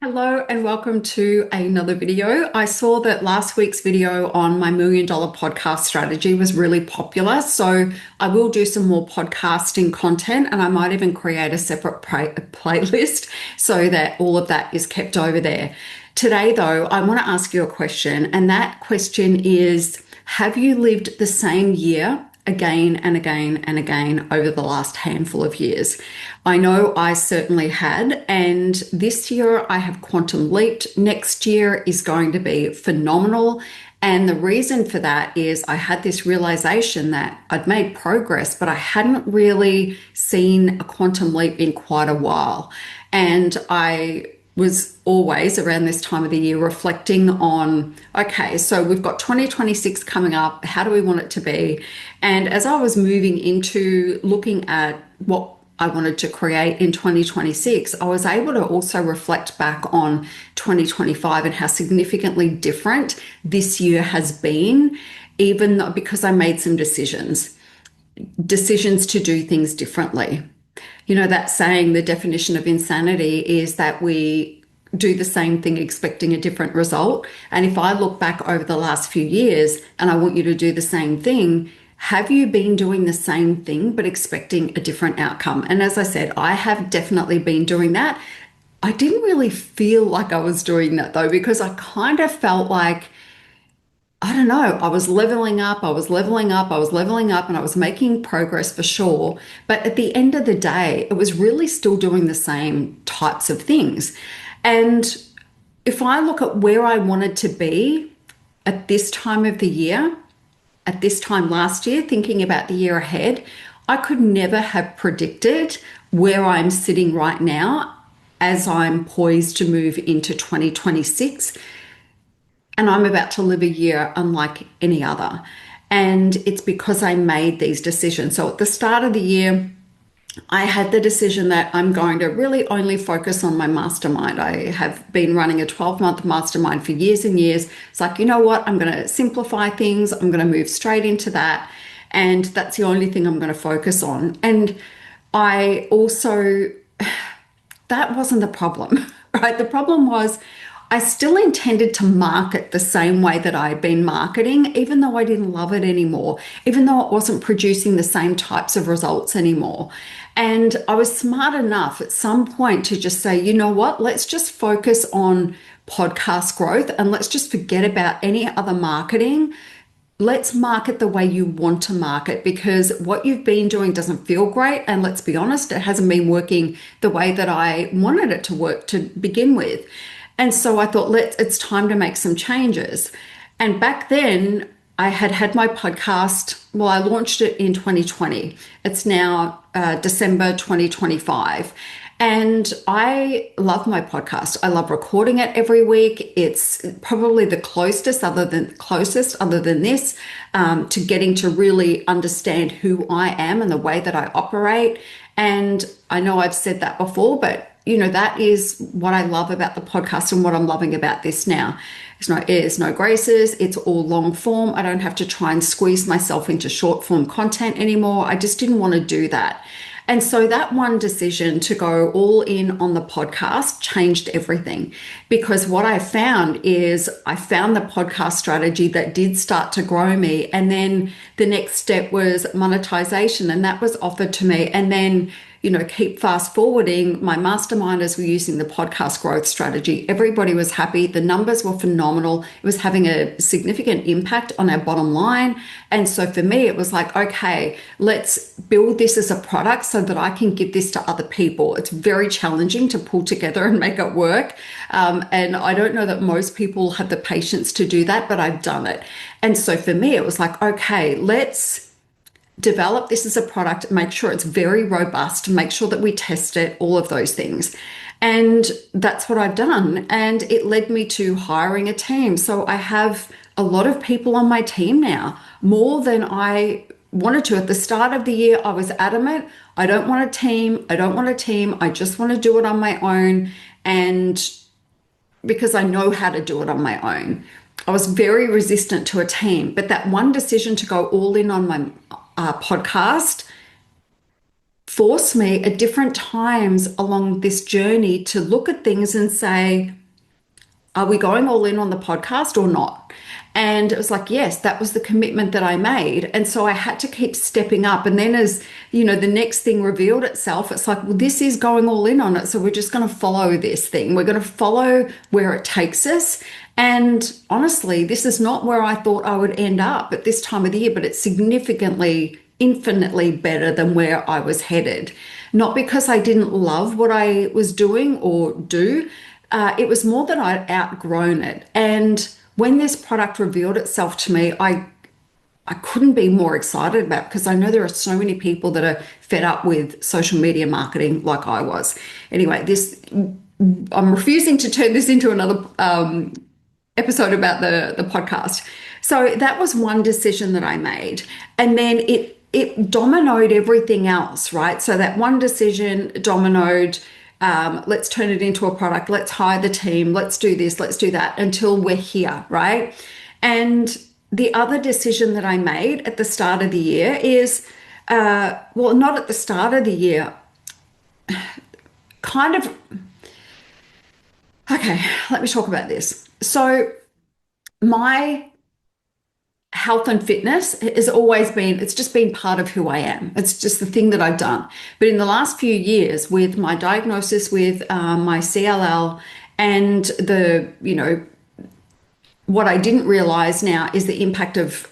Hello and welcome to another video. I saw that last week's video on my $1 million podcast strategy was really popular. So I will do some more podcasting content and I might even create a separate playlist so that all of that is kept over there. Today, though, I want to ask you a question, and that question is, have you lived the same year again and again and again over the last handful of years? I know I certainly had, and this year I have quantum leaped. Next year is going to be phenomenal. And the reason for that is I had this realization that I'd made progress, but I hadn't really seen a quantum leap in quite a while. And I was always around this time of the year reflecting on, okay, so we've got 2026 coming up. How do we want it to be? And as I was moving into looking at what I wanted to create in 2026, I was able to also reflect back on 2025 and how significantly different this year has been, even though, because I made some decisions to do things differently. You know, that saying, the definition of insanity is that we do the same thing expecting a different result. And if I look back over the last few years and I want you to do the same thing, have you been doing the same thing but expecting a different outcome? And as I said, I have definitely been doing that. I didn't really feel like I was doing that though, because I kind of felt like, I don't know, I was leveling up, I was leveling up, I was leveling up, and I was making progress for sure. But at the end of the day, it was really still doing the same types of things. And if I look at where I wanted to be at this time of the year, at this time last year, thinking about the year ahead, I could never have predicted where I'm sitting right now as I'm poised to move into 2026. And I'm about to live a year unlike any other. And it's because I made these decisions. So at the start of the year, I had the decision that I'm going to really only focus on my mastermind. I have been running a 12-month mastermind for years and years. It's like, you know what? I'm going to simplify things. I'm going to move straight into that. And that's the only thing I'm going to focus on. And I also, that wasn't the problem, right? The problem was I still intended to market the same way that I had been marketing, even though I didn't love it anymore, even though it wasn't producing the same types of results anymore. And I was smart enough at some point to just say, you know what, let's just focus on podcast growth and let's just forget about any other marketing. Let's market the way you want to market, because what you've been doing doesn't feel great. And let's be honest, it hasn't been working the way that I wanted it to work to begin with. And so I thought, it's time to make some changes. And back then, I had my podcast. Well, I launched it in 2020. It's now December 2025. And I love my podcast. I love recording it every week. It's probably the closest other than this to getting to really understand who I am and the way that I operate. And I know I've said that before, but you know, that is what I love about the podcast and what I'm loving about this now. It's no airs, no graces. It's all long form. I don't have to try and squeeze myself into short form content anymore. I just didn't want to do that. And so that one decision to go all in on the podcast changed everything, because what I found is I found the podcast strategy that did start to grow me. And then the next step was monetization, and that was offered to me. And then, you know, keep fast forwarding, my masterminders were using the podcast growth strategy. Everybody was happy. The numbers were phenomenal. It was having a significant impact on our bottom line. And so for me, it was like, okay, let's build this as a product so that I can give this to other people. It's very challenging to pull together and make it work. And I don't know that most people have the patience to do that, but I've done it. And so for me, it was like, okay, let's develop this as a product, make sure it's very robust, make sure that we test it, all of those things. And that's what I've done. And it led me to hiring a team. So I have a lot of people on my team now, more than I wanted to. At the start of the year, I was adamant, I don't want a team. I don't want a team. I just want to do it on my own. And because I know how to do it on my own, I was very resistant to a team. But that one decision to go all in on my podcast forced me at different times along this journey to look at things and say, are we going all in on the podcast or not? And it was like, yes, that was the commitment that I made. And so I had to keep stepping up. And then as, the next thing revealed itself, it's like, well, this is going all in on it. So we're just going to follow this thing. We're going to follow where it takes us. And honestly, this is not where I thought I would end up at this time of the year, but it's significantly, infinitely better than where I was headed. Not because I didn't love what I was doing or do. It was more that I'd outgrown it. And when this product revealed itself to me, I couldn't be more excited about it because I know there are so many people that are fed up with social media marketing like I was. Anyway, I'm refusing to turn this into another episode about the podcast. So that was one decision that I made. And then it dominoed everything else, right? So that one decision dominoed, let's turn it into a product, let's hire the team, let's do this, let's do that until we're here, right? And the other decision that I made at the start of the year is, not at the start of the year, okay, let me talk about this. So my health and fitness has always been, it's just been part of who I am. It's just the thing that I've done. But in the last few years, with my diagnosis with my CLL and what I didn't realize now is the impact of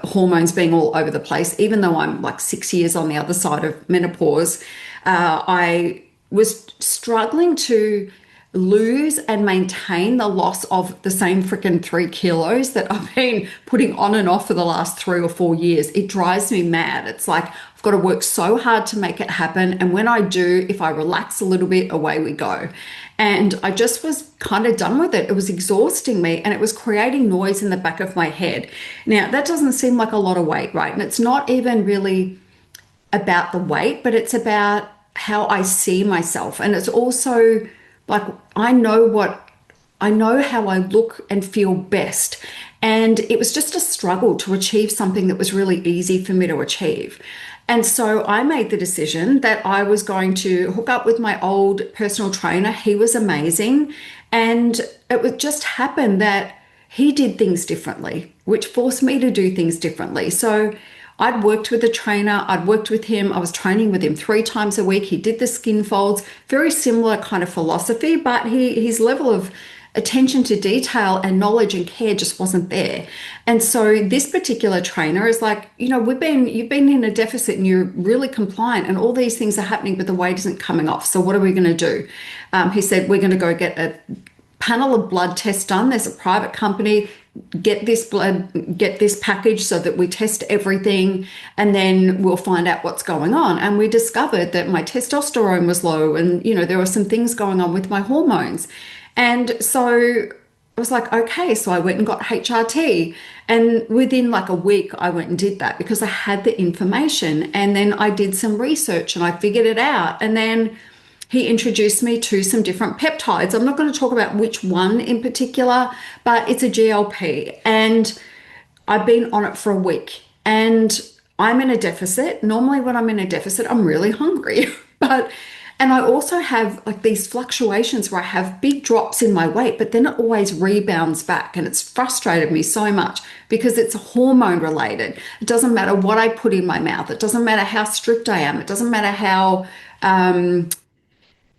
hormones being all over the place. Even though I'm like 6 years on the other side of menopause, I was struggling to lose and maintain the loss of the same freaking 3 kilos that I've been putting on and off for the last 3 or 4 years. It drives me mad. It's like I've got to work so hard to make it happen. And when I do, if I relax a little bit, away we go. And I just was kind of done with it. It was exhausting me and it was creating noise in the back of my head. Now, that doesn't seem like a lot of weight, right? And it's not even really about the weight, but it's about how I see myself. And it's also like, I know how I look and feel best. And it was just a struggle to achieve something that was really easy for me to achieve. And so I made the decision that I was going to hook up with my old personal trainer. He was amazing. And it would just happen that he did things differently, which forced me to do things differently. So I'd worked with a trainer, I'd worked with him, I was training with him 3 times a week. He did the skin folds, very similar kind of philosophy, but his level of attention to detail and knowledge and care just wasn't there. And so this particular trainer is like, you've been in a deficit and you're really compliant and all these things are happening, but the weight isn't coming off. So what are we going to do? He said, we're going to go get a panel of blood tests done. There's a private company. Get this package so that we test everything and then we'll find out what's going on. And we discovered that my testosterone was low and, there were some things going on with my hormones. And so I was like, okay, so I went and got HRT. And within like a week, I went and did that because I had the information. And then I did some research and I figured it out. And then he introduced me to some different peptides. I'm not going to talk about which one in particular, but it's a GLP. And I've been on it for a week and I'm in a deficit. Normally when I'm in a deficit, I'm really hungry. And I also have like these fluctuations where I have big drops in my weight, but then it always rebounds back. And it's frustrated me so much because it's hormone related. It doesn't matter what I put in my mouth. It doesn't matter how strict I am. It doesn't matter how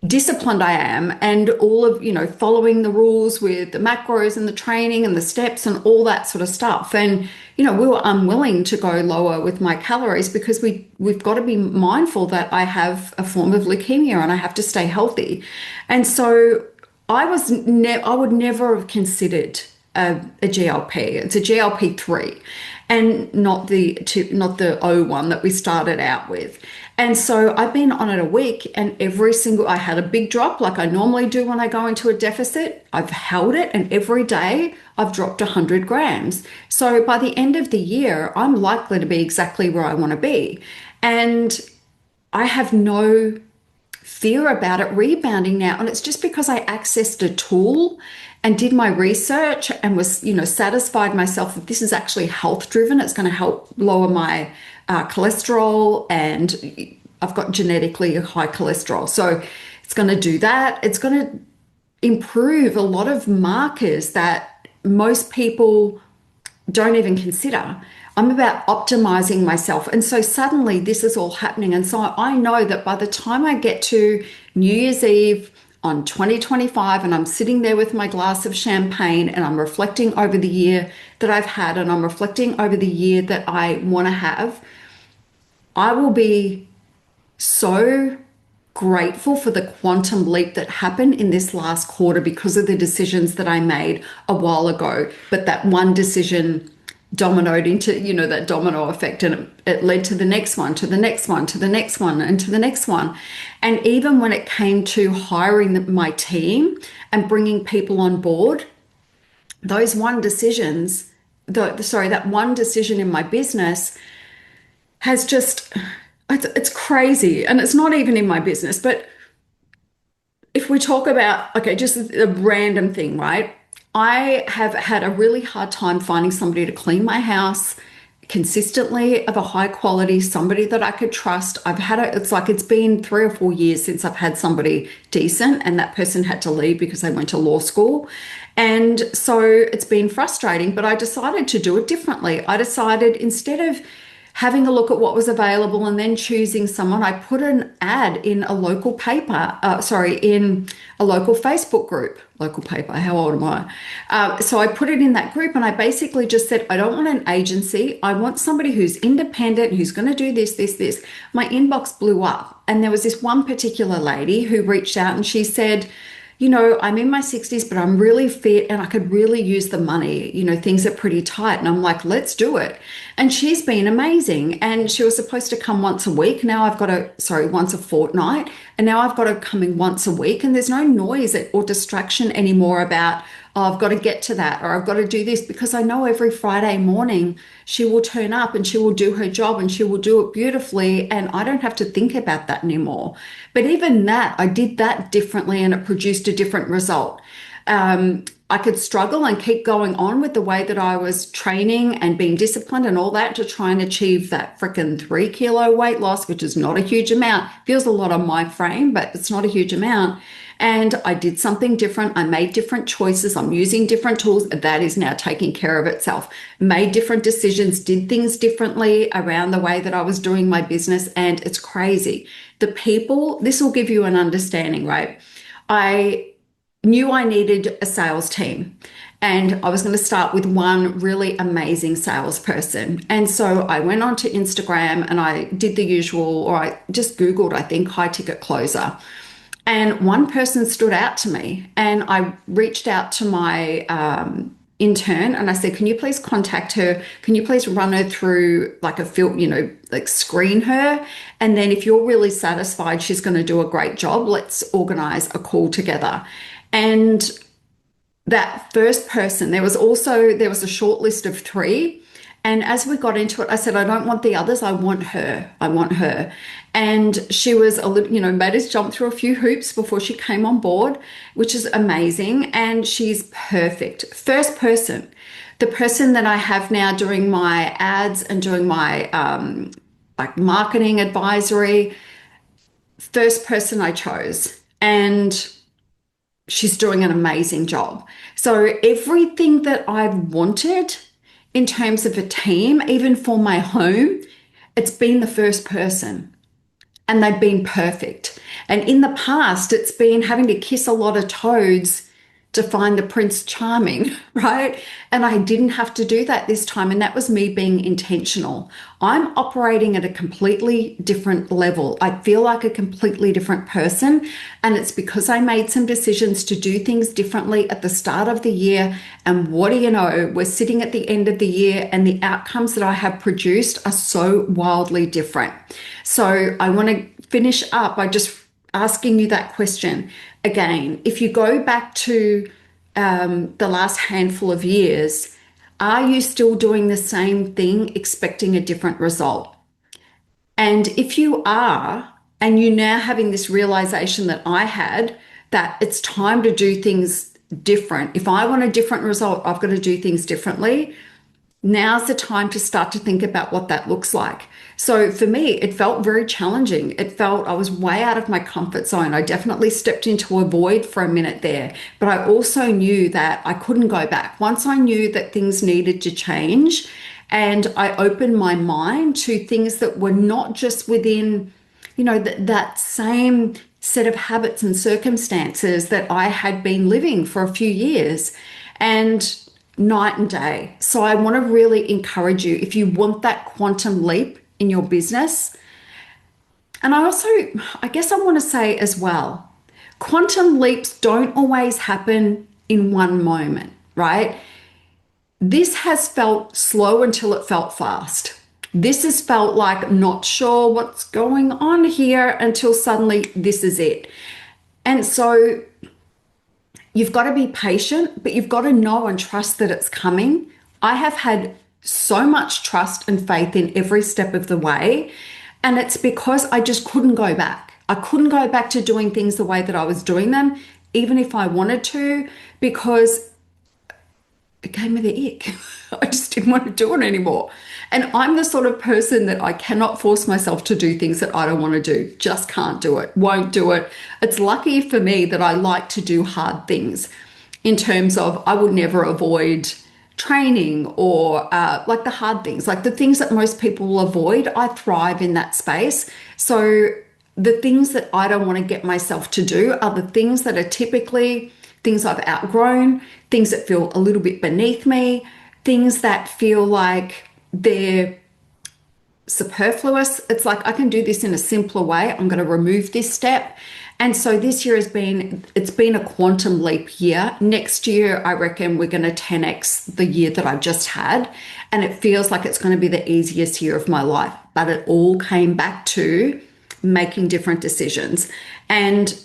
disciplined I am and all of, following the rules with the macros and the training and the steps and all that sort of stuff. And, we were unwilling to go lower with my calories because we've got to be mindful that I have a form of leukemia and I have to stay healthy. And so I would never have considered a GLP. It's a GLP-3 and not the O one that we started out with. And so I've been on it a week and I had a big drop like I normally do when I go into a deficit. I've held it and every day I've dropped 100 grams. So by the end of the year, I'm likely to be exactly where I want to be. And I have no fear about it rebounding now. And it's just because I accessed a tool and did my research and was, satisfied myself that this is actually health driven. It's going to help lower my cholesterol and I've got genetically high cholesterol. So it's going to do that. It's going to improve a lot of markers that most people don't even consider. I'm about optimizing myself. And so suddenly this is all happening. And so I know that by the time I get to New Year's Eve on 2025 and I'm sitting there with my glass of champagne and I'm reflecting over the year that I've had and I'm reflecting over the year that I want to have, I will be so grateful for the quantum leap that happened in this last quarter because of the decisions that I made a while ago. But that one decision dominoed into, that domino effect, and it led to the next one, to the next one, to the next one, and to the next one. And even when it came to hiring my team and bringing people on board, those one decisions, that one decision in my business has just, it's crazy. And it's not even in my business, but if we talk about, okay, just a random thing, right? I have had a really hard time finding somebody to clean my house consistently, of a high quality, somebody that I could trust. It's been 3 or 4 years since I've had somebody decent, and that person had to leave because they went to law school. And so it's been frustrating, but I decided to do it differently. I decided, instead of having a look at what was available and then choosing someone, I put an ad in a local paper, in a local Facebook group. Local paper, how old am I? So I put it in that group and I basically just said, I don't want an agency. I want somebody who's independent, who's going to do this, this, this. My inbox blew up. And there was this one particular lady who reached out and she said, I'm in my 60s, but I'm really fit and I could really use the money. Things are pretty tight. And I'm like, let's do it. And she's been amazing. And she was supposed to come once a week. Now once a fortnight. And now I've got her coming once a week. And there's no noise or distraction anymore about, oh, I've got to get to that or I've got to do this, because I know every Friday morning she will turn up and she will do her job and she will do it beautifully. And I don't have to think about that anymore. But even that, I did that differently and it produced a different result. I could struggle and keep going on with the way that I was training and being disciplined and all that to try and achieve that freaking 3 kilo weight loss, which is not a huge amount. Feels a lot on my frame, but it's not a huge amount. And I did something different. I made different choices. I'm using different tools. That is now taking care of itself. Made different decisions, did things differently around the way that I was doing my business. And it's crazy. This will give you an understanding, right? I knew I needed a sales team, and I was going to start with one really amazing salesperson. And so I went onto Instagram and I did the usual, or I just Googled, I think, high ticket closer. And one person stood out to me, and I reached out to my intern and I said, can you please contact her? Can you please run her through like a filter, like screen her? And then if you're really satisfied she's going to do a great job, let's organize a call together. And that first person, there was a short list of 3. And as we got into it, I said, I don't want the others. I want her. I want her. And she was a little, made us jump through a few hoops before she came on board, which is amazing. And she's perfect. First person, the person that I have now doing my ads and doing my like marketing advisory, first person I chose. And she's doing an amazing job. So everything that I've wanted in terms of a team, even for my home, it's been the first person, and they've been perfect. And in the past, it's been having to kiss a lot of toads to find the Prince Charming, right? And I didn't have to do that this time. And that was me being intentional. I'm operating at a completely different level. I feel like a completely different person. And it's because I made some decisions to do things differently at the start of the year. And what do you know? We're sitting at the end of the year and the outcomes that I have produced are so wildly different. So I want to finish up by just asking you that question again. If you go back to the last handful of years, are you still doing the same thing, expecting a different result? And if you are, and you're now having this realization that I had, that it's time to do things different. If I want a different result, I've got to do things differently. Now's the time to start to think about what that looks like. So for me, it felt very challenging. It felt I was way out of my comfort zone. I definitely stepped into a void for a minute there, but I also knew that I couldn't go back. Once I knew that things needed to change, and I opened my mind to things that were not just within, that same set of habits and circumstances that I had been living for a few years. And night and day. So I want to really encourage you if you want that quantum leap in your business. And I guess I want to say as well, quantum leaps don't always happen in one moment, right? This has felt slow until it felt fast. This has felt like not sure what's going on here until suddenly this is it. And so you've got to be patient, but you've got to know and trust that it's coming. I have had so much trust and faith in every step of the way. And it's because I just couldn't go back. I couldn't go back to doing things the way that I was doing them, even if I wanted to, because it gave me the ick. I just didn't want to do it anymore. And I'm the sort of person that I cannot force myself to do things that I don't want to do. Just can't do it, won't do it. It's lucky for me that I like to do hard things in terms of I would never avoid training or like the hard things, like the things that most people will avoid. I thrive in that space. So the things that I don't want to get myself to do are the things that are typically things I've outgrown, things that feel a little bit beneath me, things that feel like they're superfluous. It's like I can do this in a simpler way. I'm going to remove this step. And so this year it's been a quantum leap year. Next year, I reckon we're going to 10x the year that I've just had. And it feels like it's going to be the easiest year of my life. But it all came back to making different decisions. And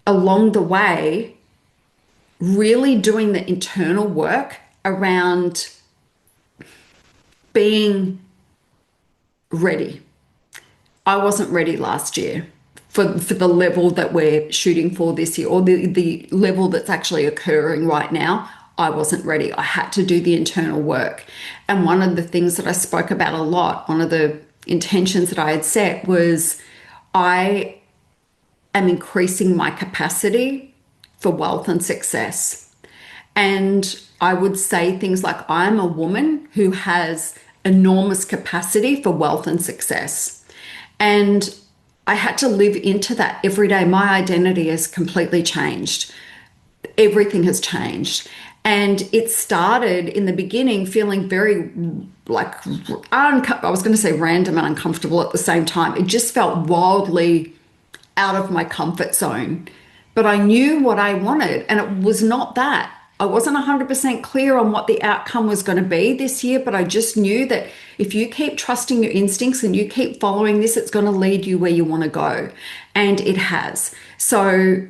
along the way, really doing the internal work around being ready. I wasn't ready last year for the level that we're shooting for this year, or the level that's actually occurring right now. I wasn't ready. I had to do the internal work. And one of the things that I spoke about a lot, one of the intentions that I had set was I am increasing my capacity for wealth and success. And I would say things like, I'm a woman who has enormous capacity for wealth and success. And I had to live into that every day. My identity has completely changed. Everything has changed. And it started in the beginning feeling very like, I was going to say random and uncomfortable at the same time. It just felt wildly out of my comfort zone. But I knew what I wanted, and it was not that. I wasn't 100% clear on what the outcome was going to be this year, but I just knew that if you keep trusting your instincts and you keep following this, it's going to lead you where you want to go. And it has. So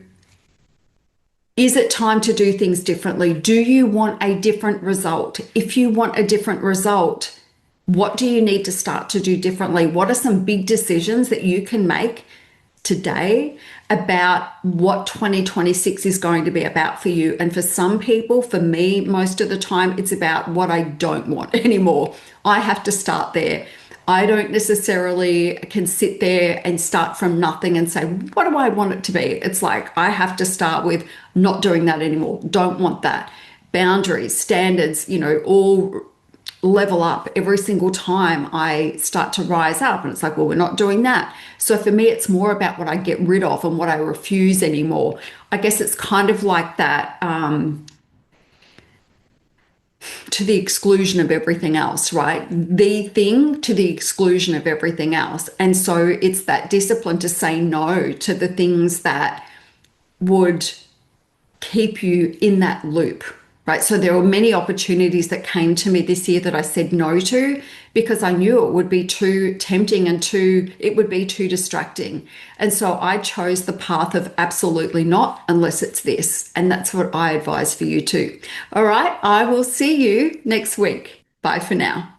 is it time to do things differently? Do you want a different result? If you want a different result, what do you need to start to do differently? What are some big decisions that you can make today about what 2026 is going to be about for you? And for some people, for me, most of the time, it's about what I don't want anymore. I have to start there. I don't necessarily can sit there and start from nothing and say, what do I want it to be? It's like I have to start with not doing that anymore. Don't want that. Boundaries, standards, all level up every single time I start to rise up. And it's like, well, we're not doing that. So for me, it's more about what I get rid of and what I refuse anymore. I guess it's kind of like that, to the exclusion of everything else, right? The thing to the exclusion of everything else. And so it's that discipline to say no to the things that would keep you in that loop, right? So there were many opportunities that came to me this year that I said no to because I knew it would be too tempting and it would be too distracting. And so I chose the path of absolutely not unless it's this. And that's what I advise for you too. All right. I will see you next week. Bye for now.